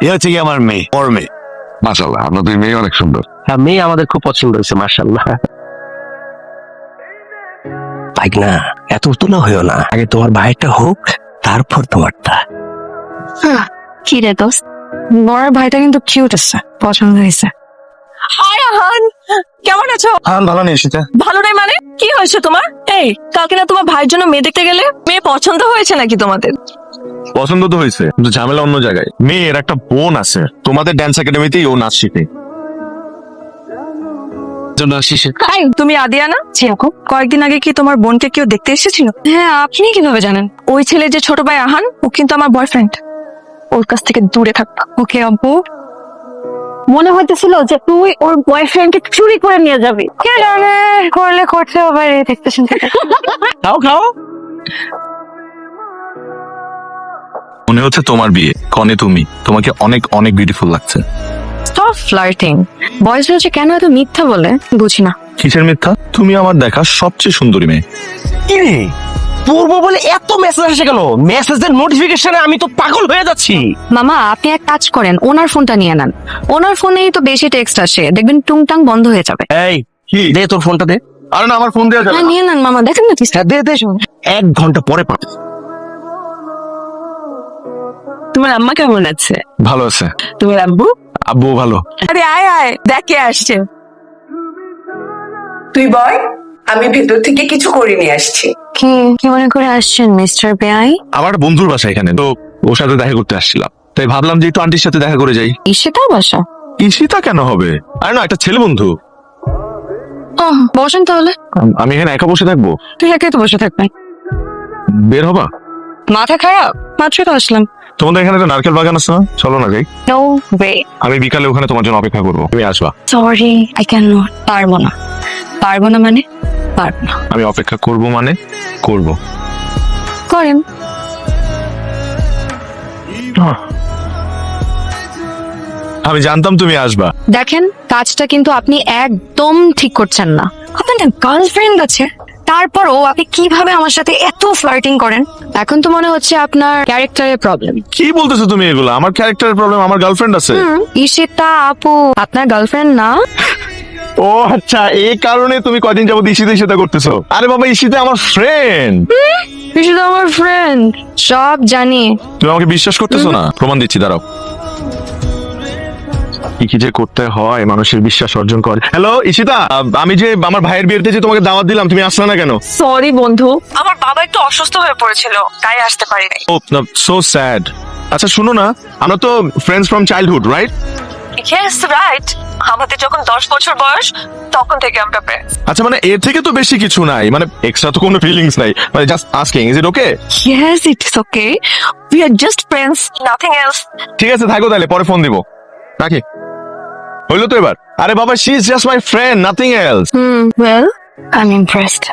এ হচ্ছে কি আমার মেয়ে, ওর মেয়ে। মাশাআল্লাহ, আপনার দুই মেয়ে অনেক সুন্দর। হ্যাঁ, মেয়ে আমাদের খুব পছন্দ হয়েছে, মাশাআল্লাহ। তাই না, এত উতলা হইও না, আগে তোমার ভাইটা হোক, তারপর তোমারটা। কি রে দোস্ত, বড় ভাইটা কিন্তু কিউট আছে, পছন্দ হয়েছে। হাই আহান, কেমন আছো? হ্যাঁ ভালো নেই সেটা। ভালো নাই মানে? কি হয়েছে তোমার? এই কালকে না তোমার ভাইয়ের জন্য মেয়ে দেখতে গেলে, মেয়ে পছন্দ হয়েছে নাকি তোমাদের? পছন্দ তো হয়েছে, কিন্তু ঝামেলা অন্য জায়গায়। মেয়ের একটা বোন আছে তোমাদের ড্যান্স একাডেমিতেই, ও নাচ শিখে। হাই, তুমি আদিয়া না? কয়েকদিন আগে কি তোমার বোনকে কেউ দেখতে এসেছিল? হ্যাঁ, আপনি কিভাবে জানেন? ওই ছেলে যে ছোট ভাই আহান, ও কিন্তু আমার বয়ফ্রেন্ড। ওর কাছ থেকে দূরে থাকবা, ওকে আব্বু? মনে হইতেছিল যে তুই ওর বয়ফ্রেন্ডকে চুরি করে নিয়ে যাবি। কে জানে, করলে করতে হবে, দেখতে শুনতে। খাও খাও। মনে হচ্ছে তোমার বিয়ে, কনে তুমি। তোমাকে অনেক অনেক বিউটিফুল লাগছে। Stop flirting. বয়স হচ্ছে কেন এত মিথ্যা বলে বুঝি না। কিসের মিথ্যা? তুমি আমার দেখা সবচেয়ে সুন্দরী মেয়ে। কি রে, পূর্ব বলে এত মেসেজ আসে কেন? মেসেজের নোটিফিকেশনে আমি তো পাগল হয়ে যাচ্ছি। মামা, আপনি এক কাজ করেন, ওনার ফোনটা নিয়ে নেন। ওনার ফোনেই তো বেশি টেক্সট আসে, দেখবেন টুংটাং বন্ধ হয়ে যাবে। এই কি? দে তোর ফোনটা দে। আরে না, আমার ফোন দেওয়া যাবে হ্যাঁ, না। নিয়ে নেন মামা, দেখেন না। হ্যাঁ, দে দে। 1 ঘন্টা পরে পাবে। তোমার আম্মা কেমন আছে? ভালো আছে। তোমার আব্বু? আব্বু ভালো। আরে আয় আয়, দেখে আসছে। তুই বল, আমি ভেতর থেকে কিছু করে নিয়ে আসছি। কি কি মনে করে আসছেন মিস্টার বেআই? আমার একটা বন্ধুর বাসা এখানে, তো ওর সাথে দেখা করতে আসছিলাম, তাই ভাবলাম যে একটু আন্টির সাথে দেখা করে যাই। ঈশিতার বাসা? ঈশিতা কেন হবে? আরে না, একটা ছেলে বন্ধু। ও, বসেন তাহলে। আমি এখানে একা বসে থাকবো? তুই একাই তো বসে থাকবে। বের হবা? মাথা খারাপ? মাত্র তো আসলাম। তোমাদের এখানে তো নারকেল বাগান আছে না? চলো না যাই। No way. আমি বিকালে ওখানে তোমার জন্য অপেক্ষা করবো, তুমি আসবা। Sorry, I can not. পারবো না। পারবো না মানে পারবো না। আমি অপেক্ষা করব মানে করব। করেন। আমি জানতাম তুমি আসবা। দেখেন, কাজটা কিন্তু আপনি একদম ঠিক করছেন না। আপনার গার্লফ্রেন্ড আছে, তারপরও আপনি কিভাবে আমার সাথে এত ফ্লার্টিং করেন? এখন তো মনে হচ্ছে আপনার ক্যারেক্টারের প্রবলেম। কি বলতেছো তুমি এগুলো? আমার ক্যারেক্টারের প্রবলেম? আমার গার্লফ্রেন্ড আছে। ঈশিতা আপু আপনার গার্লফ্রেন্ড না? ও আচ্ছা, এই কারণে তুমি কয়দিন যাবত ঈশিতা করতেছো? আরে বাবা, ঈশিতা আমার ফ্রেন্ড। ঈশিতা আমার ফ্রেন্ড, সব জানি। তুমি আমাকে বিশ্বাস করতেছো না? প্রমাণ দিচ্ছি, দাঁড়াও। কি কি যে করতে হয় মানুষের বিশ্বাস অর্জন করে। হ্যালো ঈশিতা, আমি যে আমার ভাইয়ের বিয়েতে যে তোমাকে দাওয়াত দিলাম, তুমি আসলে না কেন? সরি বন্ধু, আমার বাবা একটু অসুস্থ হয়ে পড়েছিল, তাই আসতে পারি নাই। ও সো স্যাড। আচ্ছা শুনো না, আমরা তো friends from childhood, right? Yes right, আমাদের যখন 10 বছর বয়স তখন থেকে আমরা ফ্রেন্ডস। আচ্ছা মানে এর থেকে তো বেশি কিছু নাই, মানে এক্সট্রা তো কোনো ফিলিংস নাই, মানে just asking, is it okay? Yes it's okay, we are just friends, nothing else. ঠিক আছে, থাকো তাহলে, পরে ফোন দিব, রাখি। হইলো তো এবার? আরে বাবা, she is just my friend, nothing else. Well, I am impressed.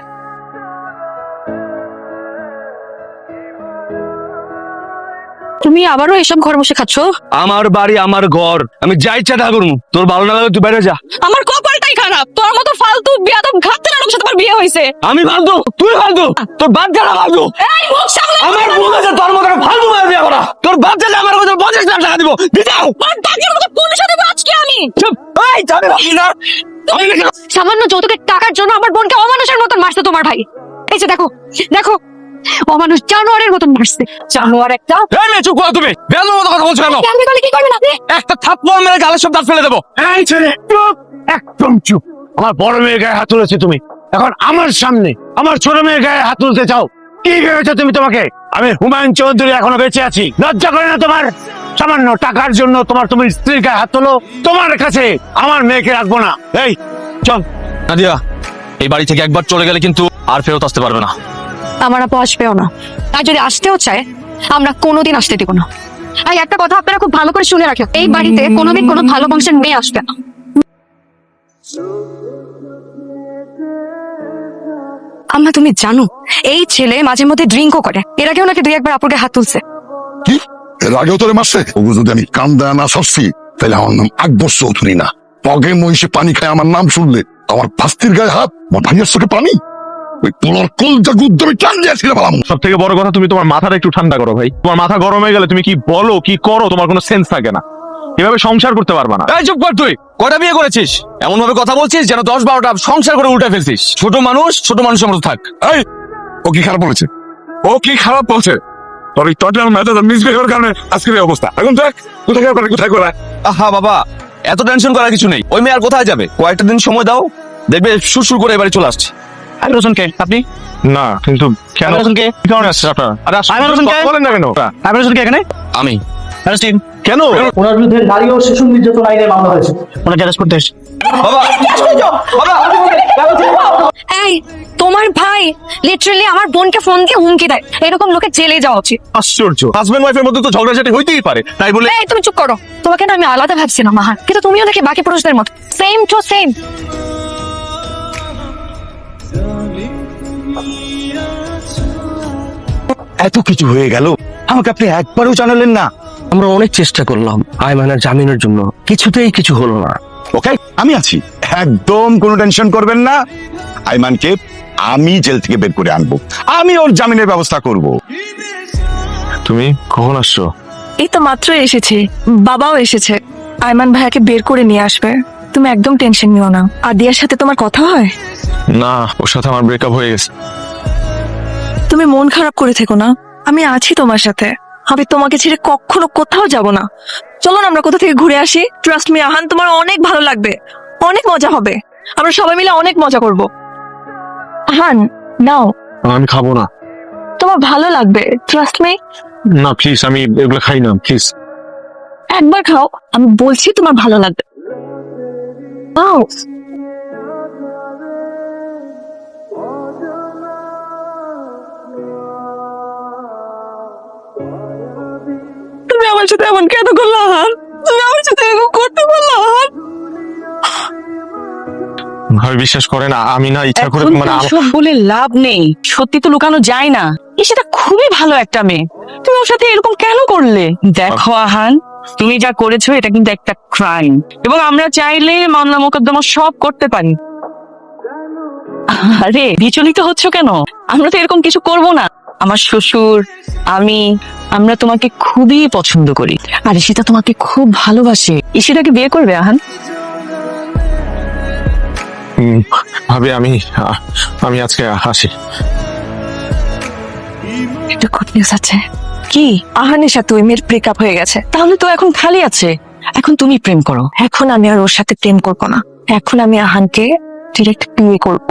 তুমি আবারও এসব ঘর বসে খাচ্ছো? আমার বাড়ি আমার ঘর, আমি যাই ইচ্ছা তা করবো। তোর ভালো না লাগে তুই বাইরে যা। আমার কপালটাই খারাপ, তোর মতো ফালতু বিয়াদব ঘাটতে নাটক সাথে আমার বিয়ে হয়েছে। আমি ফালতু, তুই ফালতু, তোর বাচ্চারা ফালতু। এই মুখ সামলে আমার ভুল হয়েছে, তোর মতো একটা ফালতু মেয়ে বিয়ে করা। তোর বাচ্চাটা আমার মতো 50 লাখ টাকা দিব, দিতাও। তোর টাকার মতো পুলিশে দেবো আজকে আমি। চুপ, এই যাবে না। সামান্য যৌতুকের টাকার জন্য আমার বোনকে অমানুষের মতন মারছে তোমার ভাই। এই যে দেখো দেখো, অমানুষ জানোয়ারের মতন মারছে। জানোয়ার একটা। এই মেয়ে, চুপ করো তুমি। বেয়াদবের মতো কথা বলছো কেন? জানতে পারলে কি করবেন আপনি? একটা থাপ্পড় মেরে গালের সব দাঁত ফেলে দেবো। এই ছেলে চুপ, একদম চুপ। আমার বড় মেয়ের গায়ে হাত তুলেছে তুমি, এখন আমার সামনে আমার ছোট মেয়ের গায়ে হাত তুলতে চাও? কি ভেবেছো তুমি তোমাকে? আমি হুমায়ুন চৌধুরী, এখনো বেঁচে আছি। লজ্জা করে না তোমার? সামান্য টাকার জন্য তোমার স্ত্রীর গায়ে হাত তোলো? তোমার কাছে আমার মেয়েকে রাখবো না। এই চল। নাদিয়া, এই বাড়ি থেকে একবার চলে গেলে কিন্তু আর ফেরত আসতে পারবে না। আমার আপু আসবেও না, আর যদি আসতেও চায় আমরা কোনোদিন আসতে দিব না। আর একটা কথা আপনারা খুব ভালো করে শুনে রাখেন, এই বাড়িতে কোনোদিন কোনো ভালো বংশের মেয়ে আসবে না। আম্মা তুমি জানো, এই ছেলে মাঝে মধ্যে ড্রিঙ্কও করে। এর আগেও নাকি 2-1 বার আপুর গায়ে হাত তুলছে। কি এর আগেও তোরে মারছে? ওগো যদি আমি কান দেয়া না সরছি, তাহলে আমার নাম আকবর চৌধুরী না। পগে মহিষে পানি খায় আমার নাম শুনলে আমার ভাস্তির গায়ে হাত, আমার ভাইয়ের চোখে পানি। ওই পোলার কলজা গুদ্দমে টান দিয়েছিল বালাম। সব থেকে বড় কথা, তুমি তোমার মাথাটা একটু ঠান্ডা করো ভাই। তোমার মাথা গরম হয়ে গেলে তুমি কি বলো কি করো তোমার কোনো সেন্স থাকে না। এভাবে সংসার করতে পারবা না। এই চুপ কর তুই। কয়টা বিয়ে করেছিস? এমন ভাবে কথা বলছিস যেন 10-12টা সংসার করে উল্টে ফেলছিস। ছোট মানুষের মতো থাক। এই ও কি খারাপ বলেছে? ও কি খারাপ বলছে? তোর এই টটাল মেথড মিসবিহেভিয়ার কারণে আজকের এই অবস্থা। এখন দেখ কোথায় করে আহা বাবা, এত টেনশন করার কিছু নেই। ওই মেয়ে আর কোথায় যাবে? কয়েকটা দিন সময় দাও, দেখবে সুর করে এবারে চলে আসছে। আমির হোসেন কে আপনি? না কিন্তু কেন, আমির হোসেন কে? কি কারণে আসছে আপনার? আরে আমির হোসেন কে? বলেন না কেন? আমির হোসেন কে এখানে? আমি অ্যারেস্টিং। কেন? ওনার বিরুদ্ধে নারী ও শিশু নির্যাতন আইনে মামলা হয়েছে। ওনাকে অ্যারেস্ট করতে এসেছি। বাবা, এই তোমার ভাই লিটারালি আমার বোনকে ফোন দিয়ে হুমকি দেয়, এরকম লোকের জেলে যাওয়া উচিত। আশ্চর্য, হাজবেন্ড ওয়াইফের মধ্যে তো ঝগড়াঝাটি হইতেই পারে, তাই বলে এই তুমি চুপ করো। তোমাকে না আমি আলাদা ভাবছিলাম মাহান, কিন্তু তুমিও দেখি বাকি পুরুষদের মতো সেম টু সেম। এত কিছু হয়ে গেল, আমাকে আপনি একবারও জানালেন না। আমরা অনেক চেষ্টা করলাম আইমানের জামিনের জন্য, কিছুতেই কিছু হলো না। ওকে, আমি আছি, একদম কোনো টেনশন করবেন না। আইমানকে আমি জেল থেকে বের করে আনবো, আমি ওর জামিনের ব্যবস্থা করব। তুমি কখন আসছো? এই তো মাত্র এসেছি, বাবাও এসেছে। আয়মান ভাইয়াকে বের করে নিয়ে আসবে, তুমি একদম টেনশন নিও না। আদিয়ার সাথে তোমার কথা হয়? না, ওর সাথে আমার ব্রেকআপ হয়ে গেছে। তুমি মন খারাপ করে থেকো না, আমি আছি তোমার সাথে। আমি তোমাকে ছেড়ে কখনো কোথাও যাব না। চলো না আমরা কোথা থেকে ঘুরে আসি। ট্রাস্ট মি আহান, তোমার অনেক ভালো লাগবে, অনেক মজা হবে। আমরা সবাই মিলে অনেক মজা করব। আহান নাও, আমি খাবো না। তোমার ভালো লাগবে, ট্রাস্ট মি। না প্লিজ, আমি এগুলো খাই না, প্লিজ। একবার খাও, আমি বলছি তোমার ভালো লাগবে। নাও। তুমি আমার সাথে এমন কেন করলে আহান? তুমি আমার সাথে এরকম করতে পারলে আহান? ভাবি বিশ্বাস করে না, আমি না ইচ্ছা করে এখন মানে তো সব বলে লাভ নেই, সত্যি তো লুকানো যায় না। সেটা খুবই ভালো একটা মেয়ে, তুমি ওর সাথে এরকম কেন করলে? দেখো আহান, তুমি যা করেছো এটা কিন্তু একটা ক্রাইম, এবং আমরা চাইলে মামলা মোকদ্দমা সব করতে পারি। আরে বিচলিত হচ্ছ কেন? আমরা তো এরকম কিছু করব না। আমার শ্বশুর, আমরা তোমাকে খুবই পছন্দ করি, আর সেটা তোমাকে খুব ভালোবাসে। ঈশিতাকে বিয়ে করবে আহান? ভাবি আমি আজকে আসি। একটা গুড নিউজ আছে। কি? আহানের সাথে ওই মেয়ের ব্রেকআপ হয়ে গেছে। তাহলে তো এখন খালি আছে, এখন তুমি প্রেম করো। এখন আমি আর ওর সাথে প্রেম করব না, এখন আমি আহানকে ডিরেক্ট বিয়ে করব।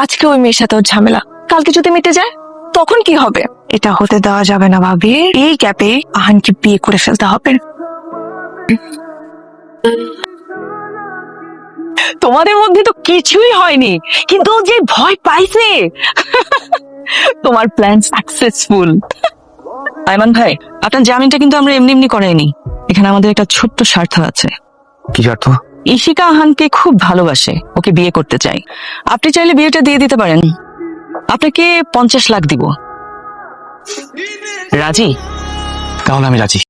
আজকে ওই মেয়ের সাথে ওর ঝামেলা, কালকে যদি মিটে যায় তখন কি হবে? এটা হতে দেওয়া যাবে না ভাবি। এই গ্যাপে আহানকে বিয়ে করে ফেলতে হবে। তোমাদের মধ্যে তো কিছুই হয়নি, কিন্তু ও যে ভয় পাইছে। তোমার প্ল্যান সাকসেসফুল। আয়মান ভাই, আপনার জামিনটা কিন্তু আমরা এমনি এমনি করাইনি, এখানে আমাদের একটা ছোট্ট স্বার্থ আছে। কি স্বার্থ? ঈশিকা আহানকে খুব ভালোবাসে, ওকে বিয়ে করতে চাই। আপনি চাইলে বিয়েটা দিয়ে দিতে পারেন, আপনাকে 50 লাখ দিব। রাজি? তাহলে আমি রাজি।